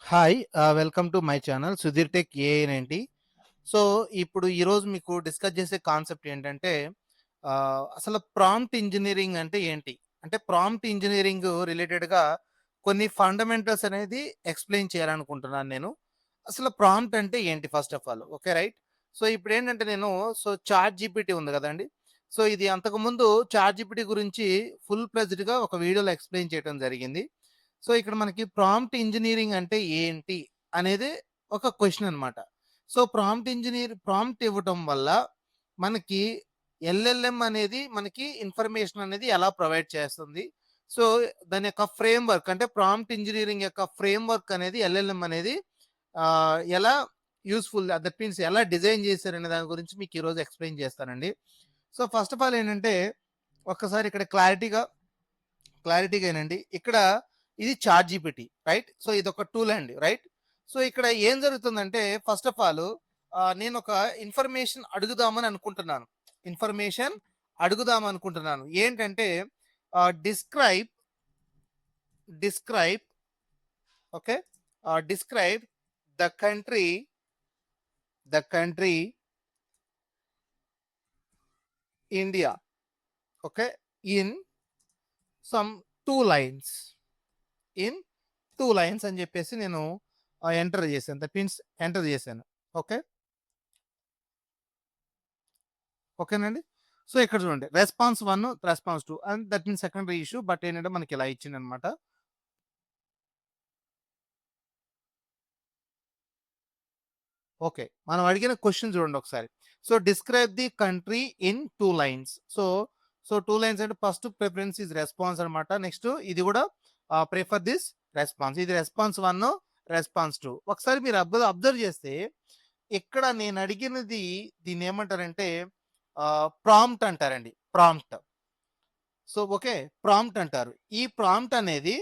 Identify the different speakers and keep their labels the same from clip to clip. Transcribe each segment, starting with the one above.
Speaker 1: Hi! Welcome to my channel Sudheer tech AI 90. So, ఇప్పుడు ఈరోజు మీకు డిస్కస్ చేసే కాన్సెప్ట్ ఏంటంటే, అసలు ప్రాంప్ట్ ఇంజినీరింగ్ అంటే ఏంటి? అంటే ప్రాంప్ట్ ఇంజినీరింగ్ రిలేటెడ్‌గా కొన్ని ఫండమెంటల్స్ అనేది ఎక్స్‌ప్లెయిన్ చేయాలనుకుంటున్నాను నేను. అసలు ప్రాంప్ట్ అంటే ఏంటి first of all. Okay. Right. So, ఇప్పుడేంటంటే నేను చాట్ జీపీటీ ఉంది గదండీ! సో, ఇది అంతకుముందు చాట్ జీపీటీ గురించి ఫుల్ ఫ్లెడ్జ్డ్‌గా ఒక వీడియోలో ఎక్స్‌ప్లెయిన్ చేయడం జరిగింది. సో, ఇక్కడ మనకి ప్రాంప్ట్ ఇంజినీరింగ్ అంటే ఏంటి? అనేది ఒక క్వెషన్ అనమాట. సో, ప్రాంప్ట్ ఇవ్వటం వల్ల మనకి ఎల్ఎల్ఎం అనేది మనకి ఇన్ఫర్మేషన్ అనేది ఎలా ప్రొవైడ్ చేస్తుంది? సో, దాని యొక్క ఫ్రేమ్‌వర్క్ అంటే ప్రాంప్ట్ ఇంజినీరింగ్ యొక్క ఫ్రేమ్‌వర్క్ అనేది ఎల్ఎల్ఎం అనేది ఎలా యూజ్‌ఫుల్ దట్ మీన్స్ ఎలా డిజైన్ చేశారనే దాని గురించి మీకు ఈరోజు ఎక్స్‌ప్లెయిన్ చేస్తానండి. సో, ఫస్ట్ ఆఫ్ ఆల్ ఏంటంటే ఒక్కసారి ఇక్కడ క్లారిటీగానండి. ఇక్కడ ఇది చాట్ జీపీటీ రైట్. సో, ఇదొక టూల్ అండి రైట్. సో, ఇక్కడ ఏం జరుగుతుందంటే ఫస్ట్ ఆఫ్ ఆల్ నేనొక ఇన్ఫర్మేషన్ అడుగుదామని అనుకుంటున్నాను. ఇన్ఫర్మేషన్ అడుగుదామనుకుంటున్నాను. ఏంటంటే describe describe okay. Describe the country the country India. Okay. In some 2 lines. In 2 lines అని జెప్పేసి నేను ఎంటర్ జేశాను. దట్ మీన్స్ ఎంటర్ జేశాను. ఓకే. ఓకేనండి. సో, ఇక్కడ చూడండి response 1, response 2 and that means secondary issue. But ఏంటంటే మనకి ఇలా ఇచ్చిందనమాట. ఓకే. మనం అడిగిన క్వెషన్ చూడండి ఒకసారి. So, describe the country in 2 lines. So 2 lines అంటే ఫస్ట్ ప్రిఫరెన్స్ ఈస్ రెస్పాన్స్ అనమాట. నెక్స్ట్ ఇది గూడా ప్రిఫర్ దిస్ రెస్పాన్స్. ఇది రెస్పాన్స్ 1, రెస్పాన్స్ 2. ఒకసారి మీరు అబ్జర్వ్ చేస్తే ఇక్కడ నేను అడిగినది దీన్నేమంటారంటే ప్రాంప్ట్ అంటారండి. ప్రాంప్ట్. So, okay. ప్రాంప్ట్ అంటారు. ఈ ప్రాంప్ట్ అనేది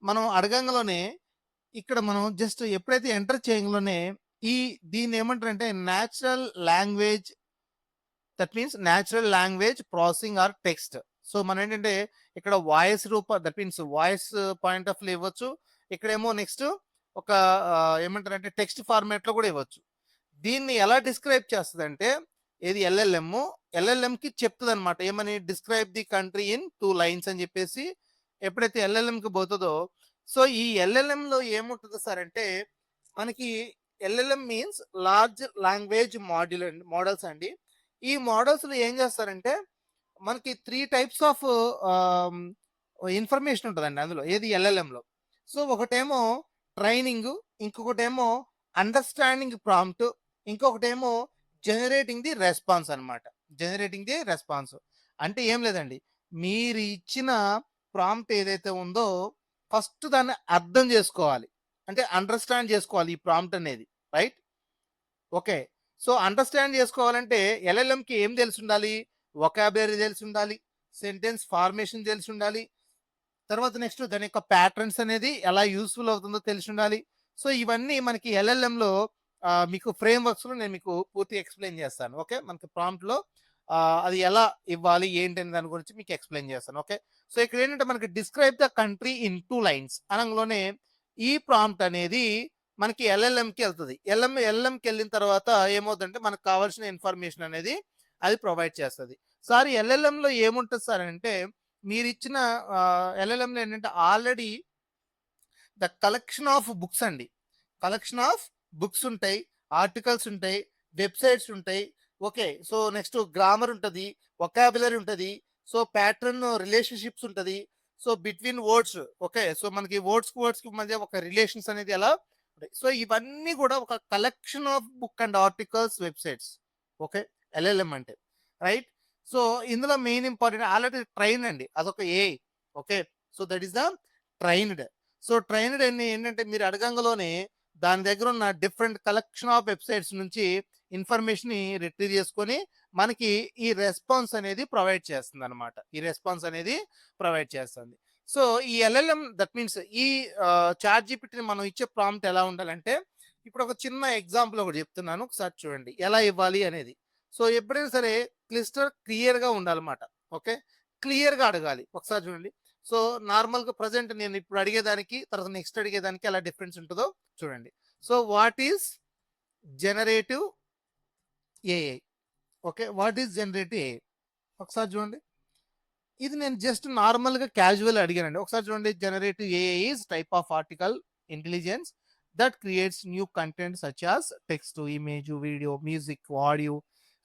Speaker 1: మనం అడగంగలోనే ఇక్కడ మనం జస్ట్ ఎప్పుడైతే ఎంటర్ చేయంగానే ఈ దీన్నేమంటారంటే natural language processing or text. So, మనం ఏంటంటే ఇక్కడ that means voice point of view ఇవ్వచ్చు. ఇక్కడేమో నెక్స్ట్ ఒక ఏమంటారంటే టెక్స్ట్ ఫార్మాట్‌లో గూడా ఇవ్వచ్చు. దీన్ని ఎలా డిస్క్రైబ్ చేస్తదంటే ఏది ఎల్ఎల్ఎంకి చెప్తదనమాట. ఏమని describe the country in 2 lines అని జెప్పేసి ఎప్పుడైతే ఎల్ఎల్ఎంకి పోతదో సో, ఈ ఎల్ఎల్ఎంలో ఏముంటది సార్ అంటే మనకి LLM means large language models అండి. ఈ మోడల్స్‌లో ఏం జేస్తారంటే మనకి 3 టైప్స్ ఆఫ్ ఆహ్, ఇన్ఫర్మేషన్ ఉంటదండి అందులో. ఏది ఎల్ఎల్ఎంలో. సో, ఒకటేమో ట్రైనింగు, ఇంకొకటేమో అండర్‌స్టాండింగ్ ప్రాంప్ట్, ఇంకొకటేమో జనరేటింగ్ ది రెస్పాన్స్ అన్నమాట. Generating the response. అంటే ఏం లేదండి. మీరు ఇచ్చిన ప్రాంప్ట్ ఏదైతే ఉందో ఫస్ట్ దాన్ని అర్థం జేసుకోవాలి. అంటే అండర్‌స్టాండ్ జేసుకోవాలి ఈ ప్రాంప్ట్ అనేది. రైట్? ఓకే. సో, అండర్‌స్టాండ్ జేసుకోవాలంటే ఎల్ఎల్ఎంకి ఏం తెలిసుండాలి? వొకాబులరీ తెలిసుండాలి. సెంటెన్స్ ఫార్మేషన్ తెలిసుండాలి. తర్వాత నెక్స్ట్ దాని యొక్క ప్యాటర్న్స్ అనేది ఎలా యూజ్‌ఫుల్ అవుతుందో తెలిసుండాలి. సో, ఇవన్నీ మనకి ఎల్ఎల్ఎంలో మీకు ఫ్రేమ్‌వర్క్స్‌లో నేను మీకు పూర్తిగా ఎక్స్‌ప్లెయిన్ చేస్తాను. ఓకే. మనకి ప్రాంప్ట్‌లో అది ఎలా ఇవ్వాలి? ఏంటి? అనే దాని గురించి మీకు ఎక్స్‌ప్లెయిన్ చేస్తాను. ఓకే. సో, ఇక్కడేంటంటే మనకి describe the country in 2 lines అనంగానే ఈ ప్రాంప్ట్ అనేది మనకి ఎల్ఎల్ఎంకి ఎళ్తది. ఎల్ఎల్ఎంకెళ్ళిన తర్వాత ఏమవుద్దంటే మనకు కావాల్సిన ఇన్ఫర్మేషన్ అనేది అది ప్రొవైడ్ చేస్తది. సార్ ఎల్ఎల్ఎంలో ఏముంటది సార్ అంటే మీరిచ్చిన ఎల్ఎల్ఎంలో ఏంటంటే already the collection of books అండి. కలెక్షన్ ఆఫ్ బుక్స్ ఉంటాయి. ఆర్టికల్స్ ఉంటాయి. వెబ్‌సైట్స్ ఉంటాయి. ఓకే. సో, నెక్స్ట్ గ్రామర్ ఉంటది. వొకాబులరీ ఉంటది. సో, ప్యాటర్న్ రిలేషన్‌షిప్స్ ఉంటది. So, between words okay. So, మనకి వర్డ్స్‌కి మధ్య ఒక రిలేషన్స్ అనేది ఎలా ఉంటాయి. సో, ఇవన్నీ గూడా ఒక collection of book and articles, websites. Okay. LLM అంటే. రైట్. సో, ఇందులో మెయిన్ ఇంపార్టెంట్ ఆల్రెడీ ట్రైన్ అండి. అదొక AI. Okay. So, that is the trained. So, trained ఏంటంటే మీరు అడగంగలోనే దాని దగ్గరున్న డిఫరెంట్ కలెక్షన్ ఆఫ్ వెబ్‌సైట్స్ నుంచి ఇన్ఫర్మేషన్‌ని రిట్రీవ్ చేసుకొని మనకి ఈ రెస్పాన్స్ అనేది ప్రొవైడ్ చేస్తుందనమాట. ఈ రెస్పాన్స్ అనేది ప్రొవైడ్ చేస్తుంది. సో, ఈ ఎల్ఎల్ఎం దట్ మీన్స్ ఈ చాట్ జీపీటీని మనం ఇచ్చే ప్రాంప్ట్ ఎలా ఉండాలంటే ఇప్పుడు ఒక చిన్న ఎగ్జాంపుల్ ఒకటి చెప్తున్నాను. ఒకసారి చూడండి. ఎలా ఇవ్వాలి అనేది. సో, ఎప్పుడైనా సరే క్లియర్‌గా ఉండాలన్నమాట. ఓకే. క్లియర్‌గా అడగాలి. ఒకసారి చూడండి. సో నార్మల్గా ప్రజెంట్ నేను ఇప్పుడు అడిగేదానికి తర్వాత నెక్స్ట్ అడిగేదానికి ఎలా డిఫరెన్స్ ఉంటుందో చూడండి. So what is generative AI? Okay, what is generative AI? ఒకసారి చూడండి. ఇది నేను జస్ట్ నార్మల్గా క్యాజువల్ అడిగానండి. ఒకసారి చూడండి. Generative AI is type of article intelligence that creates new content such as text, image, video, music, audio.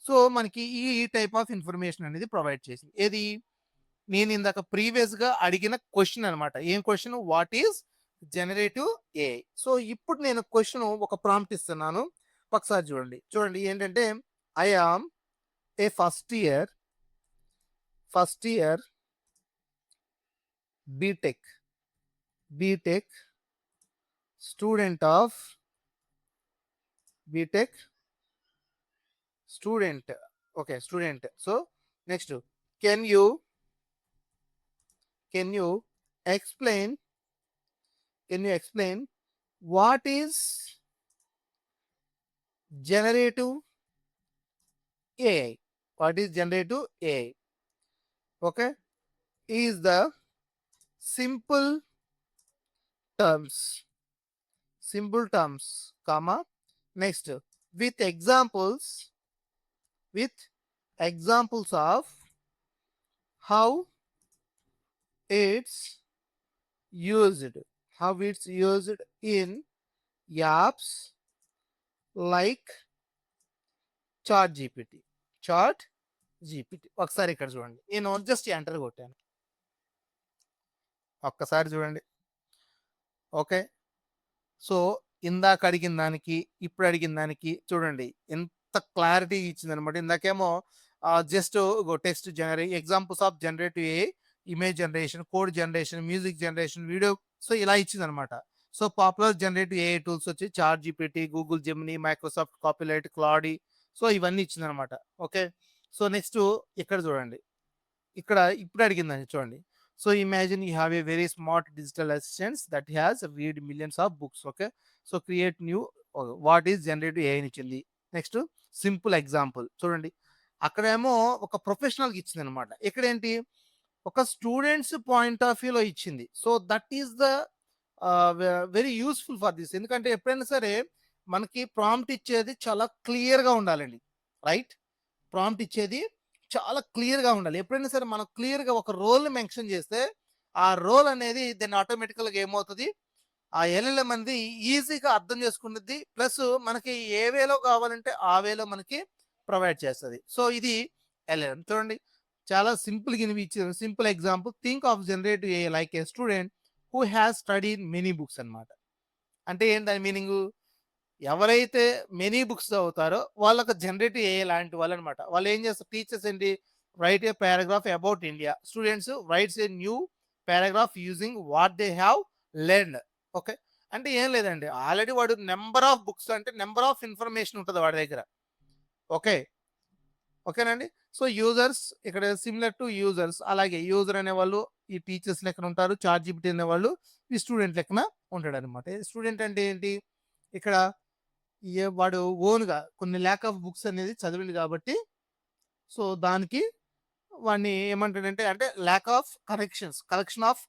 Speaker 1: So మనకి ఈ టైప్ ఆఫ్ ఇన్ఫర్మేషన్ అనేది ప్రొవైడ్ చేసింది. ఏది నేను ఇందాక ప్రీవియస్గా అడిగిన క్వశ్చన్ అనమాట. ఏం question? What is generative AI? So ఇప్పుడు నేను క్వశ్చన్ ఒక ప్రాంప్ట్ ఇస్తున్నాను. ఒకసారి చూడండి. చూడండి ఏంటంటే, I am a first year BTech student of BTech student. Okay, student. So next, can you explain what is generative AI? What is generative AI? Okay, is the simple terms, comma, next, with examples of how it's used in apps like ChatGPT. ఒకసారి ఇక్కడ చూడండి. నేను just enter కొట్టాను. ఒక్కసారి చూడండి. Okay, so ఇందాక అడిగిన దానికి ఇప్పుడు అడిగిన దానికి చూడండి ఎంత క్లారిటీ ఇచ్చింది అనమాట. ఇందాకేమో just text generate, examples of generative A, image generation, code generation, music generation, video, so ఇలా ఇచ్చింది అనమాట. So popular generative AI tools వచ్చి ChatGPT, Google Gemini, Microsoft Copilot, Claude, so ఇవన్నీ ఇచ్చింది అనమాట. ఓకే, సో నెక్స్ట్ ఇక్కడ చూడండి. ఇక్కడ ఇప్పుడు అడిగిందని చూడండి. So imagine you have a very smart digital assistants that has read millions of books. Okay, so create new, what is generative AI ఇచ్చింది. Next simple example చూడండి. అక్కడేమో ఒక ప్రొఫెషనల్కి ఇచ్చింది అనమాట. ఇక్కడ ఏంటి, ఒక స్టూడెంట్స్ పాయింట్ ఆఫ్ వ్యూలో ఇచ్చింది. So that is the very useful for this. ఎందుకంటే ఎప్పుడైనా సరే మనకి ప్రాంప్ట్ ఇచ్చేది చాలా క్లియర్గా ఉండాలండి. రైట్, ప్రాంప్ట్ ఇచ్చేది చాలా క్లియర్గా ఉండాలి. ఎప్పుడైనా సరే మనం క్లియర్గా ఒక రోల్ మెన్షన్ చేస్తే ఆ రోల్ అనేది దాన్ని ఆటోమేటికల్గా ఏమవుతుంది, ఆ ఎల్ఎల్ఎం అనేది ఈజీగా అర్థం చేసుకున్నది. ప్లస్ మనకి ఏ వేలో కావాలంటే ఆ వేలో మనకి ప్రొవైడ్ చేస్తుంది. సో ఇది ఎల్ఎల్ఎం. చూడండి చాలా సింపుల్గా ఇచ్చారు. Simple example, think of generative A like A student who has studied many books అనమాట. అంటే ఏంటి దాని మీనింగ్, ఎవరైతే మెనీ బుక్స్ చదువుతారో వాళ్ళకి జనరేటివ్ ఏఐ లాంటి వాళ్ళు అనమాట. వాళ్ళు ఏం చేస్తారు, టీచర్స్ ఏంటి, right A paragraph about India, students rights a new paragraph using what they have learned. Okay, అంటే ఏం లేదండి, ఆల్రెడీ వాడు నెంబర్ ఆఫ్ బుక్స్, అంటే నెంబర్ ఆఫ్ ఇన్ఫర్మేషన్ ఉంటుంది వాడి దగ్గర. ఓకే, ఓకేనండి. సో యూజర్స్ ఇక్కడ సిమిలర్ టు యూజర్స్, అలాగే యూజర్ అనేవాళ్ళు ఈ టీచర్స్ లెక్కన ఉంటారు, చాట్ జీపీటీ అనేవాళ్ళు ఈ స్టూడెంట్ లెక్కన ఉంటాడు అనమాట. స్టూడెంట్ అంటే ఏంటి, ఇక్కడ వాడు ఓన్గా కొన్ని ల్యాక్ ఆఫ్ బుక్స్ అనేది చదివింది కాబట్టి సో దానికి వాడిని ఏమంటాడంటే, అంటే lack of collection of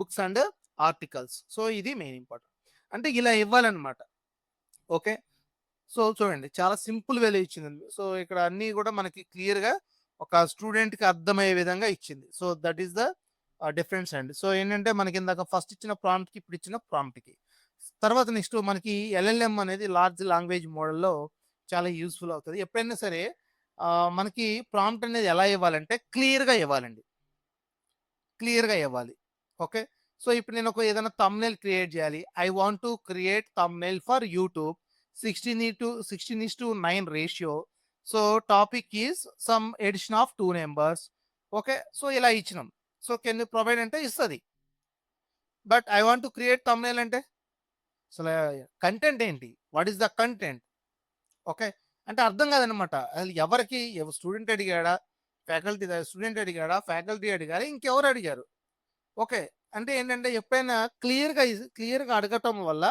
Speaker 1: books and articles. So ఇది మెయిన్ ఇంపార్టెంట్, అంటే ఇలా ఇవ్వాలన్నమాట. ఓకే, సో చూడండి చాలా సింపుల్ వేలో ఇచ్చింది. సో ఇక్కడ అన్నీ కూడా మనకి క్లియర్గా ఒక స్టూడెంట్కి అర్థమయ్యే విధంగా ఇచ్చింది. So that is the difference అండి. సో ఏంటంటే మనకి ఇందాక ఫస్ట్ ఇచ్చిన ప్రాంప్ట్కి ఇప్పుడు ఇచ్చిన ప్రాంప్ట్కి తర్వాత నెక్స్ట్ మనకి ఎల్ఎల్ఎం అనేది లార్జ్ లాంగ్వేజ్ మోడల్లో చాలా యూస్ఫుల్ అవుతుంది. ఎప్పుడైనా సరే మనకి ప్రాంప్ట్ అనేది ఎలా ఇవ్వాలంటే క్లియర్గా ఇవ్వాలండి, క్లియర్గా ఇవ్వాలి. ఓకే, సో ఇప్పుడు నేను ఒక ఏదైనా థంబ్నెయిల్ క్రియేట్ చేయాలి. I want to create thumbnail for YouTube 16:9 ratio. So topic is some addition of 2 numbers. Okay, so ఇలా ఇచ్చినాం. సో కెన్ యూ ప్రొవైడ్ అంటే ఇస్తుంది. But I want to create thumbnail అంటే అసలు కంటెంట్ ఏంటి, what is the content. Okay, అంటే అర్థం కాదనమాట. అసలు ఎవరికి, స్టూడెంట్ అడిగాడా, స్టూడెంట్ అడిగాడా, ఫ్యాకల్టీ అడిగారా, ఇంకెవరు అడిగారు. ఓకే, అంటే ఏంటంటే ఎప్పుడైనా క్లియర్గా అడగటం వల్ల,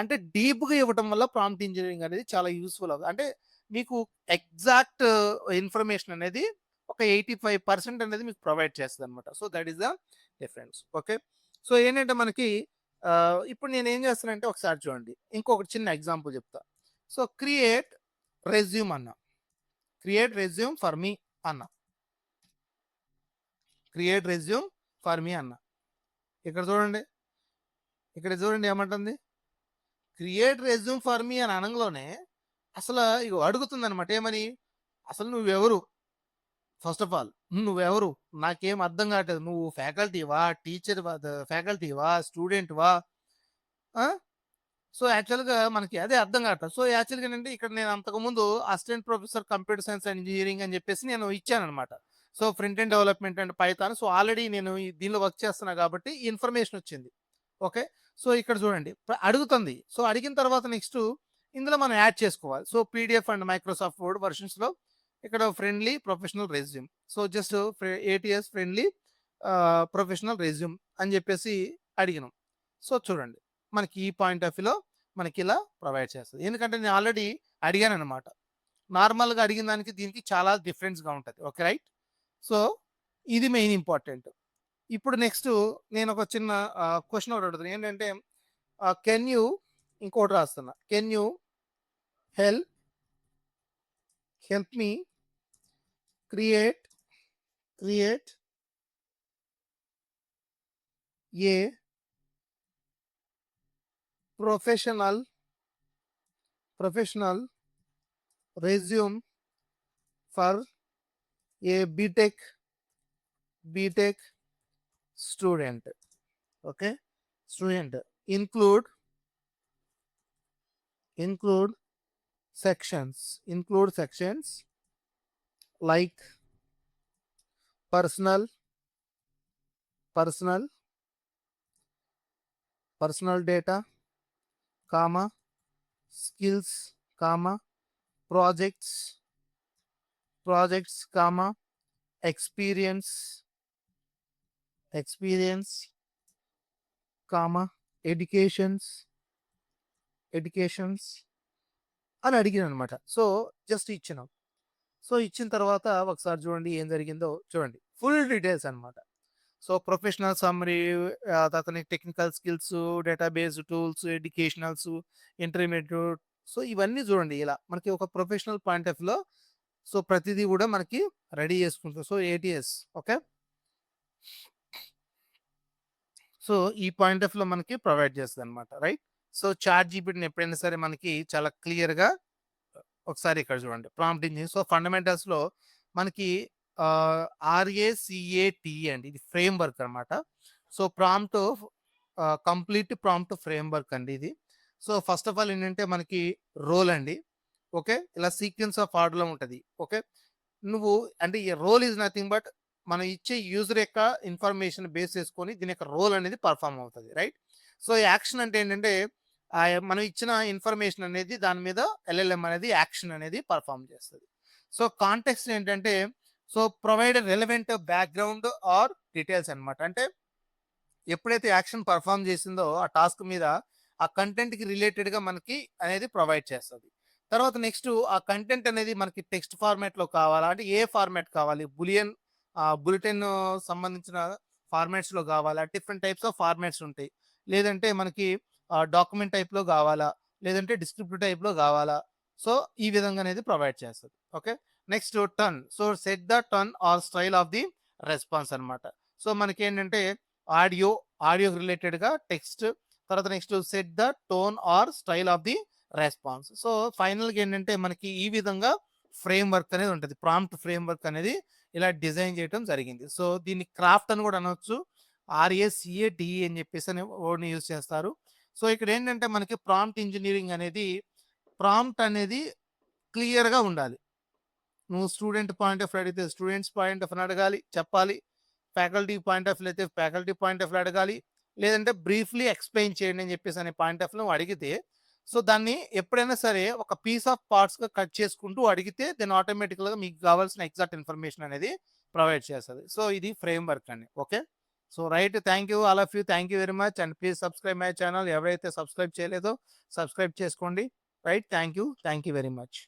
Speaker 1: అంటే డీప్గా ఇవ్వటం వల్ల ప్రాంప్ట్ ఇంజనీరింగ్ అనేది చాలా యూస్ఫుల్ అవుతుంది. అంటే మీకు ఎగ్జాక్ట్ ఇన్ఫర్మేషన్ అనేది ఒక 85% అనేది మీకు ప్రొవైడ్ చేస్తదనమాట. So, that is the difference. Okay. So, ఏంటంటే మనకి ఇప్పుడు నేనేం చేస్తానంటే ఒకసారి చూడండి. ఇంకొకటి చిన్న ఎగ్జాంపుల్ చెప్తా. సో, క్రియేట్ రెజ్యూమ్ అన్నా. క్రియేట్ రెజ్యూమ్ ఫర్ మీ అన్నా. క్రియేట్ రెజ్యూమ్ ఫర్ మీ అన్నా. ఇక్కడ చూడండి. ఇక్కడ చూడండి ఏమంటుంది? క్రియేట్ రెజ్యూమ్ ఫర్ మీ అని అనంగానే అసలు ఇగో అడుగుతుందనమాట. ఏమని? అసలు నువ్వెవరు? ఫస్ట్ ఆఫ్ ఆల్ నువ్వెవరు? నాకేం అర్థం కావట్లేదు. నువ్వు ఫ్యాకల్టీవా? టీచర్‌వా? ఫ్యాకల్టీవా? స్టూడెంట్‌వా? ఆ! సో, యాక్చువల్‌గా మనకి అదే అర్థం కావట్లేదు. సో, యాక్చువల్‌గా ఏంటంటే ఇక్కడ నేను అంతకుముందు assistant professor computer science and engineering అని చెప్పేసి నేను ఇచ్చాననమాట. So, front end development and Python. So, already నేను దీనిలో వర్క్ చేస్తున్నా కాబట్టి ఈ ఇన్ఫర్మేషన్ వచ్చింది. ఓకే. సో, ఇక్కడ చూడండి అడుగుతుంది. సో, అడిగిన తర్వాత నెక్స్టు ఇందులో మనం యాడ్ చేసుకోవాలి. So, PDF and Microsoft Word వెర్షన్స్‌లో ఇక్కడ friendly professional resume. So, just ATS friendly professional resume అని చెప్పేసి అడిగినాం. సో, చూడండి మనకి ఈ పాయింట్ ఆఫ్ వ్యూలో మనకిలా ప్రొవైడ్ చేస్తది. ఎందుకంటే నేను ఆల్రెడీ అడిగాననమాట. నార్మల్‌గా అడిగిన దానికి దీనికి చాలా డిఫరెన్స్‌గా ఉంటది. ఓకే. రైట్. సో, ఇది మెయిన్ ఇంపార్టెంట్. ఇప్పుడు నెక్స్టు నేనొక చిన్న క్వెషన్ ఒకటి అడుగుతున్నా. ఏంటంటే కెన్ యూ ఇంకోటి రాస్తున్నా. Can you help help me create create a professional professional resume for a BTech student. Okay. Student include include include sections like personal personal personal data, comma, skills, comma, projects, comma, experience, comma, educations అని అడిగాననమాట. So, just ఇచ్చినాం. So, ఇచ్చిన తర్వాత ఒకసారి చూడండి ఏం జరిగిందో చూడండి. ఫుల్ డీటెయిల్స్ అనమాట. సో, ప్రొఫెషనల్ సమ్మరీ, తర్వాత technical skills, database tools, educationals, intermediate. So, ఇవన్నీ చూడండి ఇలా మనకి ఒక ప్రొఫెషనల్ పాయింట్ ఆఫ్ వ్యూలో సో, ప్రతిదీ కూడా మనకి రెడీ చేసుకుంటాం. So, ATS. ఓకే. సో, ఈ పాయింట్ ఆఫ్ వ్యూలో మనకి ప్రొవైడ్ చేస్తదనమాట. రైట్. సో, చాట్ జీపీటీని ఎప్పుడైనా సరే మనకి చాలా క్లియర్‌గా ఒకసారి ఇక్కడ చూడండి. Prompt engine. సో, ఫండమెంటల్స్‌లో మనకి RACAT అండి. ఇది ఫ్రేమ్ వర్క్ అనమాట. So, complete prompt frame work అండి ఇది. సో, ఫస్ట్ ఆఫ్ ఆల్ ఏంటంటే మనకి రోల్ అండి. ఓకే. ఇలా సీక్వెన్స్ ఆఫ్ ఆర్డర్‌లో ఉంటది. ఓకే. నువ్వు అంటే ఈ రోల్ ఈస్ నథింగ్ బట్ మనం ఇచ్చే యూజర్ యొక్క ఇన్ఫర్మేషన్ బేస్ చేసుకొని దీని యొక్క రోల్ అనేది పర్ఫార్మ్ అవుతది. రైట్. సో, యాక్షన్ అంటే ఏంటంటే మనం ఇచ్చిన ఇన్ఫర్మేషన్ అనేది దాని మీద ఎల్ఎల్ఎం అనేది యాక్షన్ అనేది పర్ఫార్మ్ చేస్తది. సో, కాంటెక్స్ట్ ఏంటంటే so, provide relevant background or details అనమాట. అంటే ఎప్పుడైతే యాక్షన్ పర్ఫార్మ్ చేసిందో ఆ టాస్క్ మీద ఆ కంటెంట్‌కి రిలేటెడ్‌గా మనకి అనేది ప్రొవైడ్ చేస్తది. తర్వాత నెక్స్ట్ ఆ కంటెంట్ అనేది మనకి టెక్స్ట్ ఫార్మాట్‌లో కావాలా? అంటే ఏ ఫార్మాట్ కావాలి? బులెటిన్ సంబంధించిన ఫార్మాట్స్‌లో కావాలా? డిఫరెంట్ టైప్స్ ఆఫ్ ఫార్మాట్స్ ఉంటాయి. లేదంటే మనకి డాక్యుమెంట్ టైప్‌లో కావాలా? లేదంటే డిస్క్రిప్టివ్ టైప్‌లో కావాలా? సో, ఈ విధంగా అనేది ప్రొవైడ్ చేస్తది. Okay. Next turn. So, set the turn or style of the response అనమాట. సో, మనకేంటంటే ఆడియో, ఆడియోకి రిలేటెడ్‌గా టెక్స్ట్, తర్వాత next set the tone or style of the response. So, ఫైనల్‌గా ఏంటంటే మనకి ఈ విధంగా ఫ్రేమ్ వర్క్ అనేది ఉంటది. ప్రాంప్ట్ ఫ్రేమ్ వర్క్ అనేది ఇలా డిజైన్ చేయడం జరిగింది. సో, దీన్ని క్రాఫ్ట్ అని కూడా అనొచ్చు. RACATE అని చెప్పేసి అనే వర్డ్‌ని యూజ్ చేస్తారు. సో, ఇక్కడ ఏంటంటే మనకి ప్రాంప్ట్ ఇంజినీరింగ్ అనేది ప్రాంప్ట్ అనేది క్లియర్‌గా ఉండాలి. నువ్వు స్టూడెంట్ పాయింట్ ఆఫ్ వ్యూ అడిగితే స్టూడెంట్స్ పాయింట్ ఆఫ్ వ్యూ అడగాలి, చెప్పాలి. ఫ్యాకల్టీ పాయింట్ ఆఫ్ వ్యూ అయితే ఫ్యాకల్టీ పాయింట్ ఆఫ్ వ్యూ అడగాలి. లేదంటే బ్రీఫ్‌లీ ఎక్స్‌ప్లెయిన్ చేయండి అని చెప్పేసి అనే పాయింట్ ఆఫ్ వ్యూ నువ్వు అడిగితే, సో, దాన్ని ఎప్పుడైనా సరే ఒక పీస్ ఆఫ్ పార్ట్స్‌గా కట్ చేసుకుంటూ అడిగితే దెన్ ఆటోమేటిక్‌గా మీకు కావాల్సిన ఎగ్జాక్ట్ ఇన్ఫర్మేషన్ అనేది ప్రొవైడ్ చేస్తది. సో, ఇది ఫ్రేమ్ వర్క్ అండి. Okay. So, right. Thank you all of you. Thank you very much and please subscribe my channel. ఎవరైతే సబ్స్క్రైబ్ చేయలేదో సబ్స్క్రైబ్ చేసుకోండి. Right. Thank you. Thank you very much.